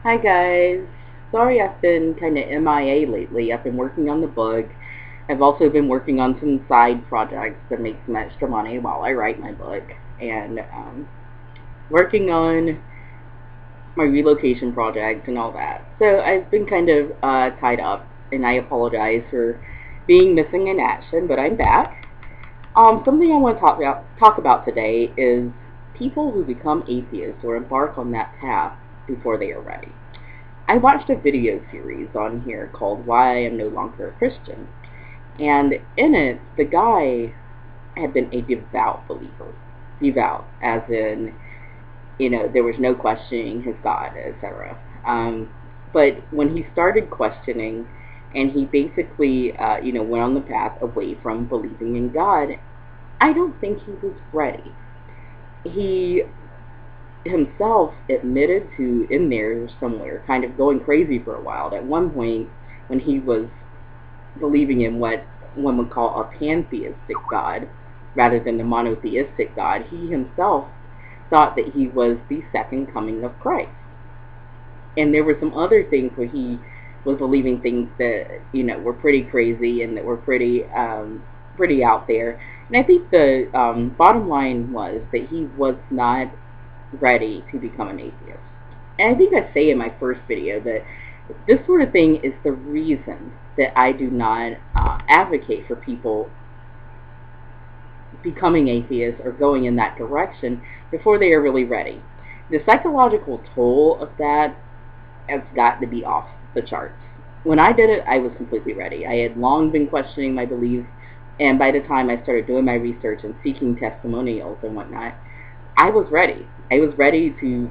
Hi guys. Sorry I've been kind of MIA lately. I've been working on the book. I've also been working on some side projects to make some extra money while I write my book. And working on my relocation project and all that. So I've been kind of tied up, and I apologize for being missing in action, but I'm back. Something I want to talk about today is people who become atheists or embark on that path before they are ready. I watched a video series on here called Why I Am No Longer a Christian. And in it, the guy had been a devout believer. Devout, as in, there was no questioning his God, etc. But when he started questioning, and he basically, went on the path away from believing in God, I don't think he was ready. He himself admitted to, in there somewhere, kind of going crazy for a while. At one point, when he was believing in what one would call a pantheistic God rather than the monotheistic God, he himself thought that he was the second coming of Christ. And there were some other things where he was believing things that were pretty crazy and that were pretty out there. And I think the bottom line was that he was not ready to become an atheist. And I think I say in my first video that this sort of thing is the reason that I do not advocate for people becoming atheists or going in that direction before they are really ready. The psychological toll of that has got to be off the charts. When I did it, I was completely ready. I had long been questioning my beliefs, and by the time I started doing my research and seeking testimonials and whatnot, I was ready. I was ready to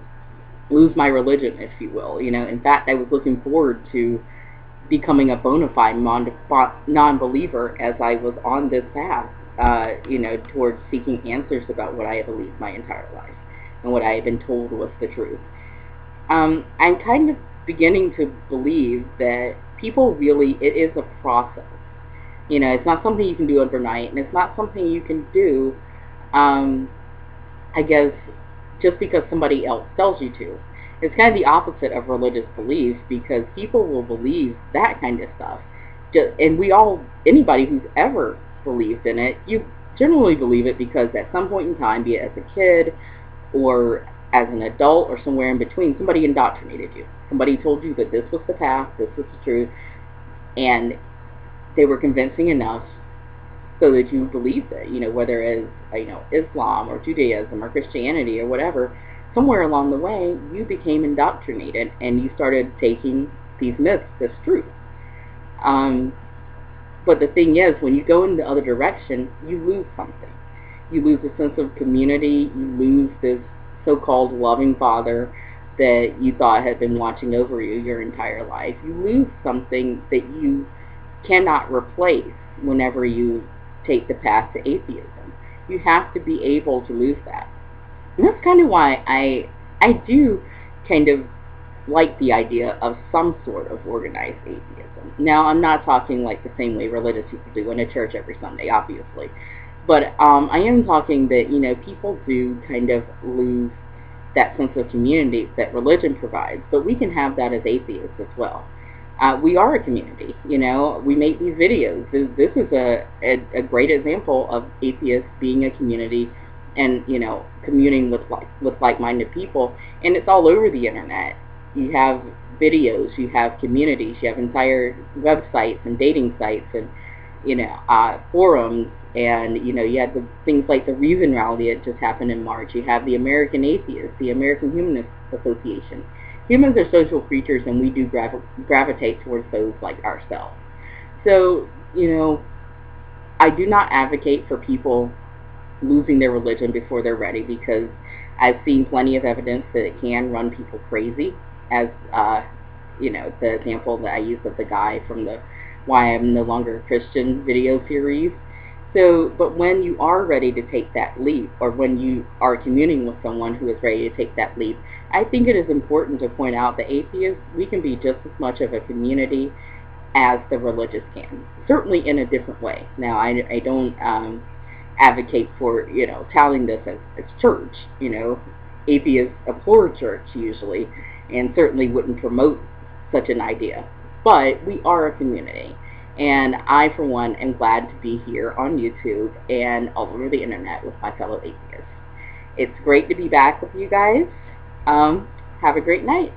lose my religion, if you will. In fact, I was looking forward to becoming a bona fide non-believer as I was on this path, towards seeking answers about what I had believed my entire life and what I had been told was the truth. I'm kind of beginning to believe that people really, it is a process. It's not something you can do overnight, and it's not something you can do, I guess, just because somebody else tells you to. It's kind of the opposite of religious beliefs, because people will believe that kind of stuff. And anybody who's ever believed in it, you generally believe it because at some point in time, be it as a kid or as an adult or somewhere in between, somebody indoctrinated you. Somebody told you that this was the path, this was the truth, and they were convincing enough so that you believed it, whether it's, Islam or Judaism or Christianity or whatever. Somewhere along the way, you became indoctrinated and you started taking these myths as truth. But the thing is, when you go in the other direction, you lose something. You lose a sense of community. You lose this so-called loving father that you thought had been watching over you your entire life. You lose something that you cannot replace whenever you take the path to atheism. You have to be able to lose that. And that's kind of why I do kind of like the idea of some sort of organized atheism. Now, I'm not talking like the same way religious people do in a church every Sunday, obviously. But I am talking that, people do kind of lose that sense of community that religion provides. But we can have that as atheists as well. We are a community, we make these videos. This is a great example of atheists being a community and, communing with like-minded people. And it's all over the internet. You have videos, you have communities, you have entire websites and dating sites and, forums. And, you have the things like the Reason Rally that just happened in March. You have the American Atheists, the American Humanist Association. Humans are social creatures, and we do gravitate towards those like ourselves. So, I do not advocate for people losing their religion before they're ready, because I've seen plenty of evidence that it can run people crazy, as, the example that I used of the guy from the Why I'm No Longer a Christian video series. So, but when you are ready to take that leap, or when you are communing with someone who is ready to take that leap, I think it is important to point out that atheists, we can be just as much of a community as the religious can. Certainly in a different way. Now, I don't advocate for, touting this as church, atheists abhor church usually, and certainly wouldn't promote such an idea. But we are a community, and I, for one, am glad to be here on YouTube and all over the internet with my fellow atheists. It's great to be back with you guys. Have a great night.